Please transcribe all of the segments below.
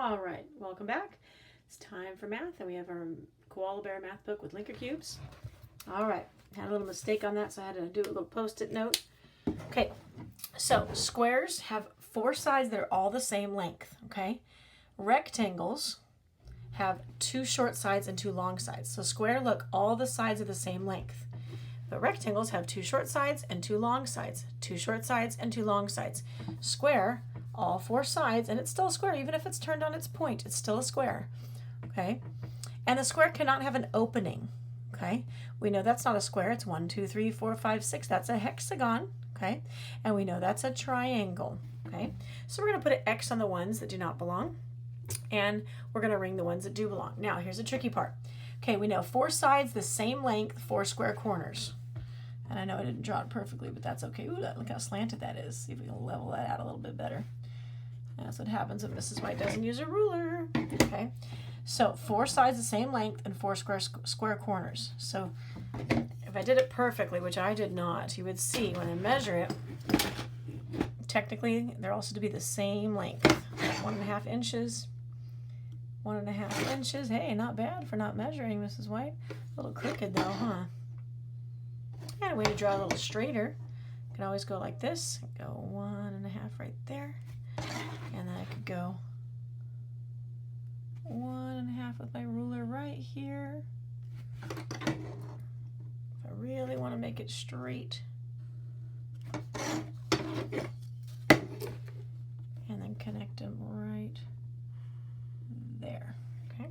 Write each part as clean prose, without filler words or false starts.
All right, welcome back. It's time for math, and we have our Koala Bear math book with Linker cubes. All right, had a little mistake on that, so I had to do a little post-it note. Okay, so squares have four sides that are all the same length, okay? Rectangles have two short sides and two long sides. So square, look, all the sides are the same length. But rectangles have two short sides and two long sides. Two short sides and two long sides. Square, all four sides, and it's still a square. Even if it's turned on its point, it's still a square, okay? And the square cannot have an opening, okay? We know that's not a square. It's 1, 2, 3, 4, 5, 6. That's a hexagon, okay? And we know that's a triangle, okay? So we're going to put an X on the ones that do not belong, and we're going to ring the ones that do belong. Now, here's the tricky part. Okay, we know four sides the same length, four square corners. And I know I didn't draw it perfectly, but that's okay. Ooh, look how slanted that is. See if we can level that out a little bit better. That's what happens when Mrs. White doesn't use a ruler. Okay, so four sides the same length and four square corners. So if I did it perfectly, which I did not, you would see when I measure it, technically they're also to be the same length. 1.5 inches. 1.5 inches. Hey, not bad for not measuring, Mrs. White. A little crooked though, huh? And a way to draw a little straighter. You can always go like this. Go 1.5 right there. And then I could go 1.5 with my ruler right here. If I really want to make it straight. And then connect them right there. Okay.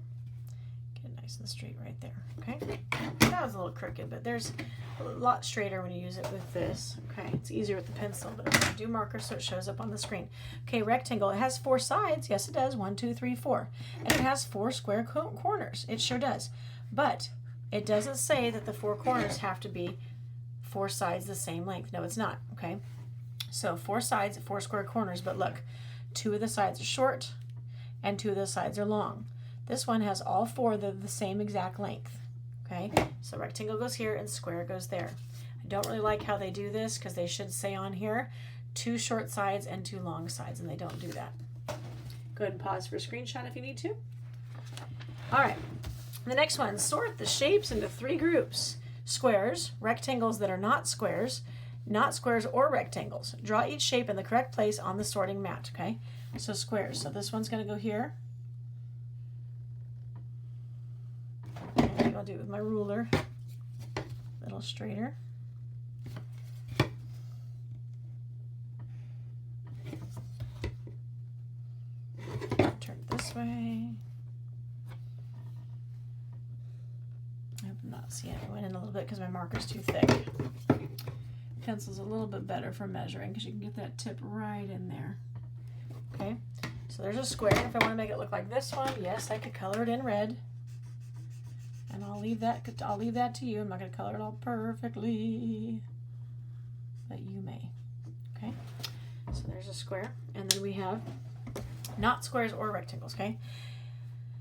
Get it nice and straight right there. Okay. That was a little crooked, but there's a lot straighter when you use it with this. Okay, it's easier with the pencil, but I'm going to do marker so it shows up on the screen. Okay, rectangle. It has four sides. Yes, it does. 1, 2, 3, 4. And it has four square corners. It sure does. But it doesn't say that the four corners have to be four sides the same length. No, it's not. Okay, so four sides, four square corners. But look, two of the sides are short and two of the sides are long. This one has all four that are the same exact length. Okay, so rectangle goes here and square goes there. I don't really like how they do this because they should say on here two short sides and two long sides, and they don't do that. Go ahead and pause for a screenshot if you need to. All right, the next one, sort the shapes into three groups. Squares, rectangles that are not squares or rectangles. Draw each shape in the correct place on the sorting mat, okay? So squares, so this one's going to go here. I'll do it with my ruler, a little straighter. Turn it this way. I hope I'm not seeing it. I went in a little bit because my marker's too thick. Pencil's a little bit better for measuring because you can get that tip right in there. Okay, so there's a square. If I want to make it look like this one, yes, I could color it in red. And I'll leave that to you. I'm not going to color it all perfectly, but you may. Okay, so there's a square, and then we have not squares or rectangles. Okay,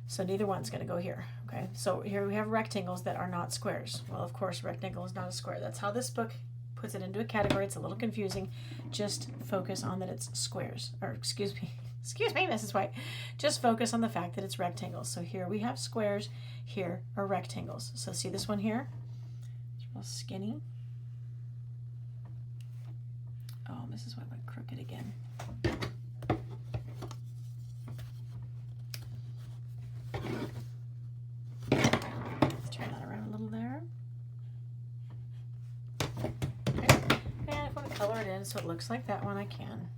so neither one's going to go here. Okay, so here we have rectangles that are not squares. Well, of course, rectangle is not a square. That's how this book puts it into a category. It's a little confusing. Just focus on that it's squares, or excuse me, Mrs. White. Just focus on the fact that it's rectangles. So here we have squares, here are rectangles. So see this one here? It's real skinny. Oh, Mrs. White went crooked again. Let's turn that around a little there. Okay. And if I want to color it in so it looks like that one, I can.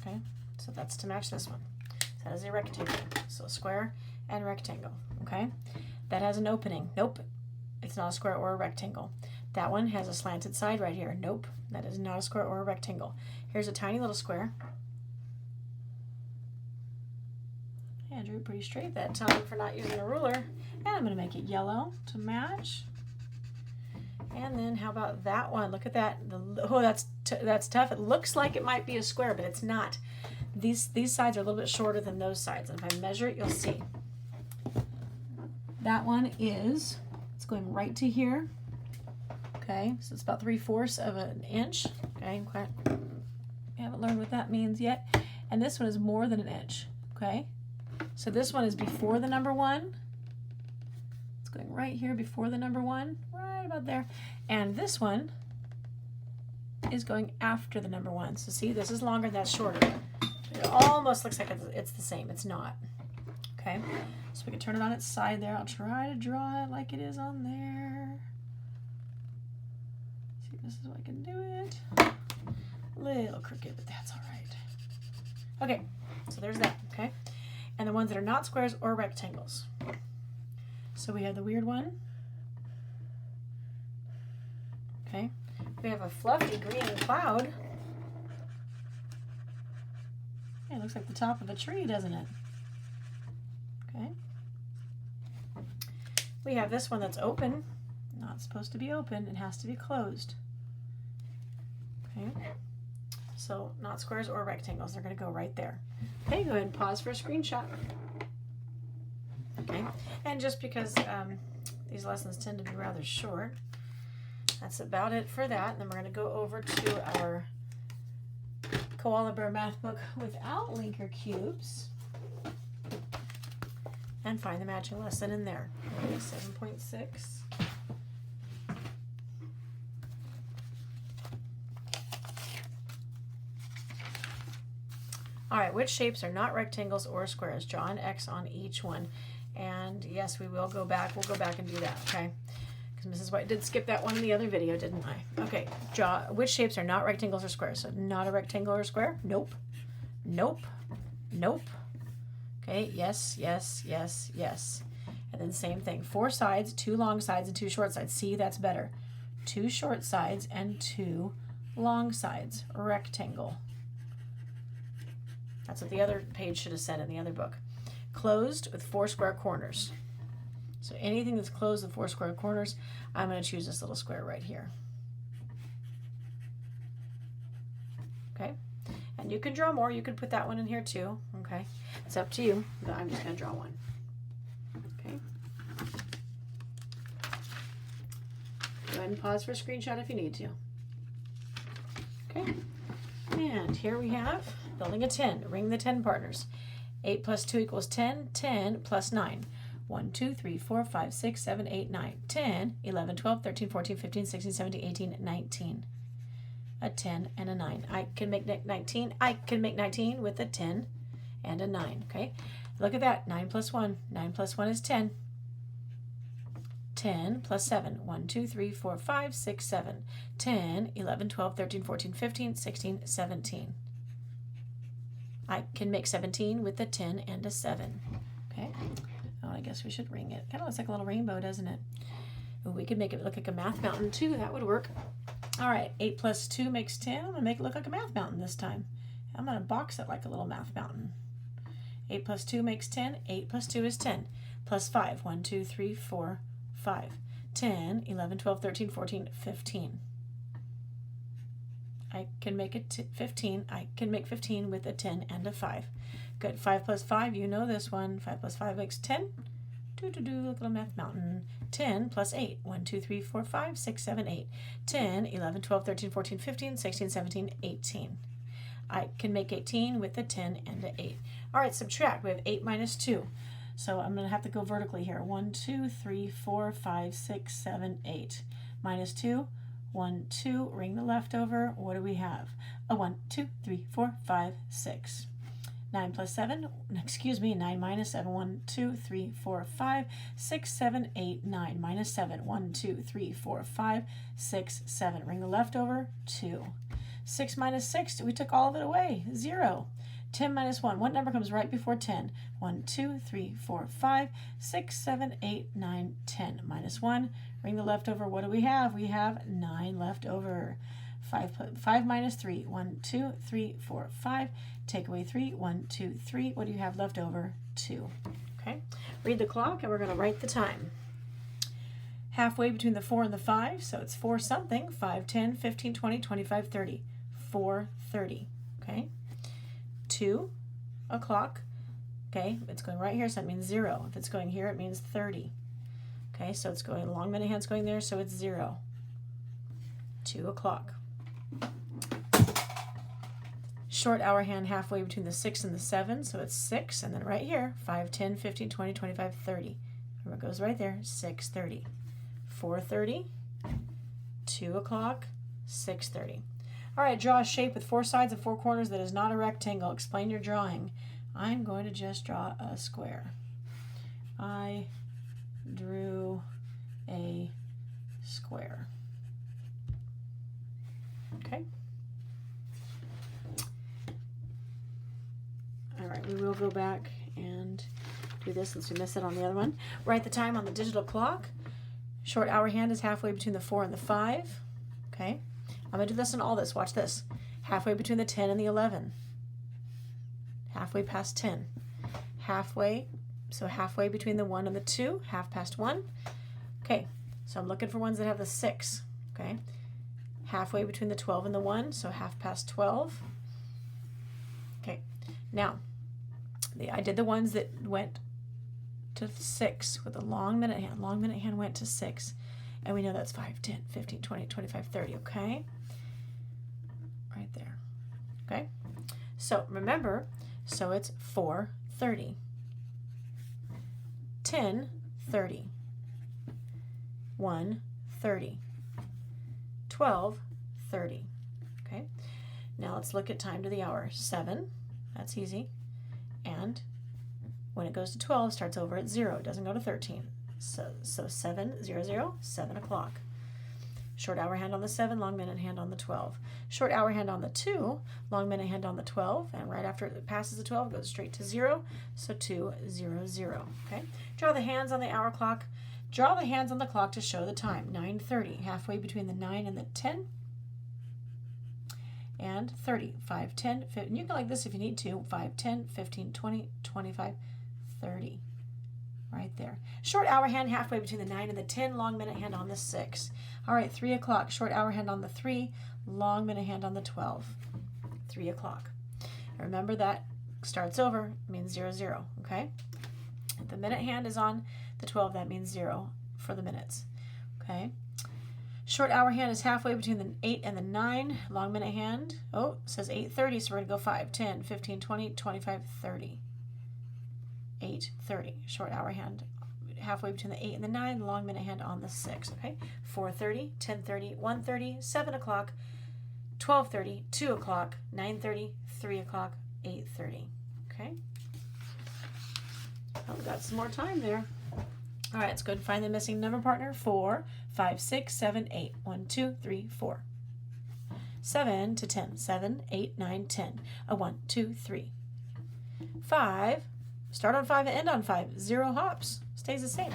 Okay, so that's to match this one. So that is a rectangle. So square and rectangle. Okay, that has an opening. Nope, it's not a square or a rectangle. That one has a slanted side right here. Nope, that is not a square or a rectangle. Here's a tiny little square. I drew it pretty straight that time for not using a ruler. And I'm going to make it yellow to match. And then how about that one? Look at that. Oh, that's tough. It looks like it might be a square, but it's not. These sides are a little bit shorter than those sides. And if I measure it, you'll see. That one it's going right to here. Okay, so it's about 3/4 of an inch. Okay, I haven't learned what that means yet. and this one is more than an inch, okay? So this one is before the number 1. It's going right here before the number 1, right about there. And this one is going after the number 1. So see, this is longer, that's shorter. It almost looks like it's the same. It's not. Okay, so we can turn it on its side there. I'll try to draw it like it is on there. See if this is what I can do it. A little crooked, but that's all right. Okay, so there's that, okay? And the ones that are not squares or rectangles. So we have the weird one. Okay, we have a fluffy green cloud. It looks like the top of a tree, doesn't it? Okay. We have this one that's open. Not supposed to be open. It has to be closed. Okay. So not squares or rectangles. They're going to go right there. Okay, go ahead and pause for a screenshot. Okay. And just because these lessons tend to be rather short, that's about it for that. And then we're going to go over to our Koala Bear Math Book without linker cubes and find the matching lesson in there. 7.6. All right, which shapes are not rectangles or squares? Draw an X on each one. And yes, we will go back. We'll go back and do that, okay? Because Mrs. White did skip that one in the other video, didn't I? Okay, draw which shapes are not rectangles or squares. So not a rectangle or square? Nope. Nope. Nope. Okay, yes, yes, yes, yes. And then same thing. 4 sides, 2 long sides, and 2 short sides. See, that's better. 2 short sides and 2 long sides. Rectangle. That's what the other page should have said in the other book. Closed with 4 square corners. So anything that's closed with 4 square corners, I'm going to choose this little square right here. Okay? And you can draw more. You could put that one in here too. Okay? It's up to you, but I'm just going to draw one. Okay? Go ahead and pause for a screenshot if you need to. Okay? And here we have building a 10. Ring the 10 partners. 8 plus 2 equals 10. 10 plus 9. 1, 2, 3, 4, 5, 6, 7, 8, 9, 10, 11, 12, 13, 14, 15, 16, 17, 18, 19. A 10 and a 9. I can make 19. I can make 19 with a 10 and a 9. Okay? Look at that. 9 plus 1. 9 plus 1 is 10. 10 plus 7. 1, 2, 3, 4, 5, 6, 7. 10, 11, 12, 13, 14, 15, 16, 17. I can make 17 with a 10 and a 7. Okay? Oh, I guess we should ring it. Kind of looks like a little rainbow, doesn't it? Ooh, we could make it look like a math mountain too. That would work. All right, 8 plus 2 makes 10. I'm going to make it look like a math mountain this time. I'm going to box it like a little math mountain. 8 plus 2 makes 10. 8 plus 2 is 10. Plus 5. 1, 2, 3, 4, 5. 10, 11, 12, 13, 14, 15. I can make it 15. I can make 15 with a 10 and a 5. Good. 5 plus 5, you know this one. 5 plus 5 makes 10. Look at a math mountain. 10 plus 8. 1, 2, 3, 4, 5, 6, 7, 8. 10, 11, 12, 13, 14, 15, 16, 17, 18. I can make 18 with a 10 and an 8. All right, subtract. We have 8 minus 2. So I'm going to have to go vertically here. 1, 2, 3, 4, 5, 6, 7, 8. Minus 2. 1, 2. Ring the leftover. What do we have? A 1, 2, 3, 4, 5, 6. 9 plus 7, 9 minus 7, 1, 2, 3, 4, 5, 6, 7, 8, 9, minus 7, 1, 2, 3, 4, 5, 6, 7. Ring the leftover, 2. 6 minus 6, we took all of it away, 0. 10 minus 1, what number comes right before 10? 1, 2, 3, 4, 5, 6, 7, 8, 9, 10. Minus 1, ring the leftover, what do we have? We have 9 left over. 5 minus 3, 1, 2, 3, 4, 5. Take away 3, 1, 2, 3. What do you have left over? 2. Okay. Read the clock and we're going to write the time. Halfway between the 4 and the 5, so it's 4 something. 5, 10, 15, 20, 25, 30. 4:30. Okay. 2 o'clock. Okay. It's going right here, so that means 0. If it's going here, it means 30. Okay. So it's going long many hands going there, so it's 0. 2 o'clock. Short hour hand halfway between the 6 and the 7, so it's 6, and then right here, 5, 10, 15, 20, 25, 30. Remember, it goes right there, 6:30, 4:30, 2 o'clock, 6:30. All right, draw a shape with 4 sides and 4 corners that is not a rectangle. Explain your drawing. I'm going to just draw a square. I drew a square. Okay. All right, we will go back and do this since we missed it on the other one. Write the time on the digital clock. Short hour hand is halfway between the 4 and the 5. Okay. I'm going to do this and all this. Watch this. Halfway between the 10 and the 11. Halfway past 10. Halfway, so halfway between the 1 and the 2. Half past 1. Okay, so I'm looking for ones that have the 6. Okay. Halfway between the 12 and the 1, so half past 12. Okay. Now, I did the ones that went to 6 with a long minute hand. Long minute hand went to 6. And we know that's 5, 10, 15, 20, 25, 30, okay? Right there, okay? So remember, so it's 4:30, 10:30, 1:30, 12:30, okay? Now let's look at time to the hour. 7, that's easy. And when it goes to 12, starts over at 0. It doesn't go to 13. So 7, 0, 0, 7 o'clock. Short hour hand on the 7, long minute hand on the 12. Short hour hand on the 2, long minute hand on the 12, and right after it passes the 12, it goes straight to 0, so 2, 0, 0. Okay? Draw the hands on the hour clock. Draw the hands on the clock to show the time. 9:30, halfway between the 9 and the 10. And 30, 5, 10, 15, and you can like this if you need to. 5, 10, 15, 20, 25, 30. Right there. Short hour hand halfway between the 9 and the 10, long minute hand on the 6. All right, 3 o'clock. Short hour hand on the 3, long minute hand on the 12. 3 o'clock. Remember that starts over, means 0, 0, okay? If the minute hand is on the 12, that means 0 for the minutes, okay? Short hour hand is halfway between the 8 and the 9, long minute hand. Oh, it says 8:30, so we're going to go 5, 10, 15, 20, 25, 30. 8:30, short hour hand halfway between the 8 and the 9, long minute hand on the 6, okay? 4:30, 10:30, 1:30, 7 o'clock, 12:30, 2 o'clock, 9:30, 3 o'clock, 8:30, okay? Oh, we got some more time there. All right, let's go and find the missing number partner. 4, 5, 6, 7, 8. 1, 2, 3, 4. 7 to 10. 7, 8, 9, 10. 1, 2, 3. 5. Start on 5 and end on 5. 0 hops. Stays the same.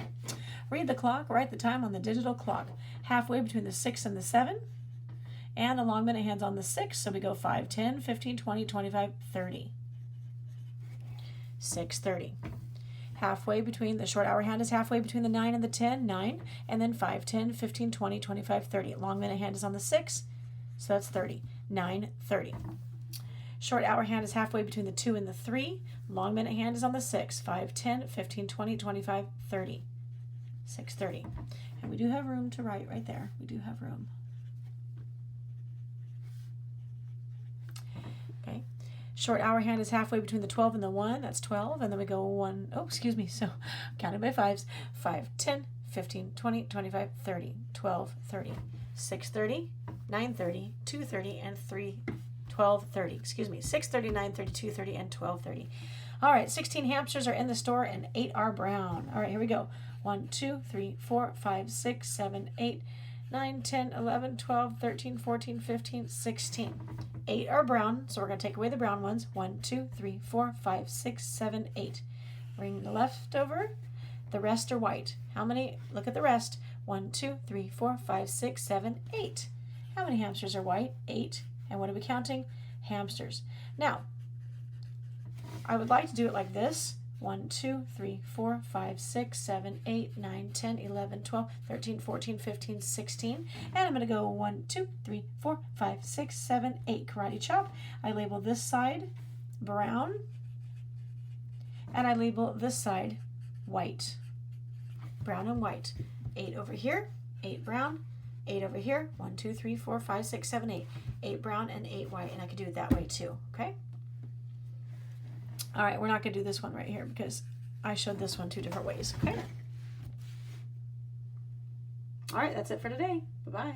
Read the clock. Write the time on the digital clock. Halfway between the 6 and the 7. And the long minute hand's on the 6. So we go 5, 10, 15, 20, 25, 30. 6:30. Halfway between, the short hour hand is halfway between the 9 and the 10. 9. And then 5, 10, 15, 20, 25, 30. Long minute hand is on the 6. So that's 30. 9:30. Short hour hand is halfway between the 2 and the 3. Long minute hand is on the 6. 5, 10, 15, 20, 25, 30. 6:30. And we do have room to write right there. We do have room. Okay. Short hour hand is halfway between the 12 and the 1. That's 12. And then we go 1. Oh, excuse me. So counted by 5s. 5, 10, 15, 20, 25, 30. 12, 30. 6:30, 9:30, 2:30, and 12:30. Excuse me. 6:30, 9:30, 2:30, and 12:30. All right. 16 hamsters are in the store and 8 are brown. All right. Here we go. 1, 2, 3, 4, 5, 6, 7, 8, 9, 10, 11, 12, 13, 14, 15, 16. 8 are brown, so we're going to take away the brown ones. 1, 2, 3, 4, 5, 6, 7, 8. Bring the left over. The rest are white. How many? Look at the rest. 1, 2, 3, 4, 5, 6, 7, 8. How many hamsters are white? 8. And what are we counting? Hamsters. Now, I would like to do it like this. 1, 2, 3, 4, 5, 6, 7, 8, 9, 10, 11, 12, 13, 14, 15, 16. And I'm going to go 1, 2, 3, 4, 5, 6, 7, 8. Karate chop. I label this side brown. And I label this side white. Brown and white. 8 over here. 8 brown. 8 over here. 1, 2, 3, 4, 5, 6, 7, 8. 8 brown and 8 white, and I could do it that way too, okay? All right, we're not gonna do this one right here because I showed this one 2 different ways, okay? All right, that's it for today. Bye-bye.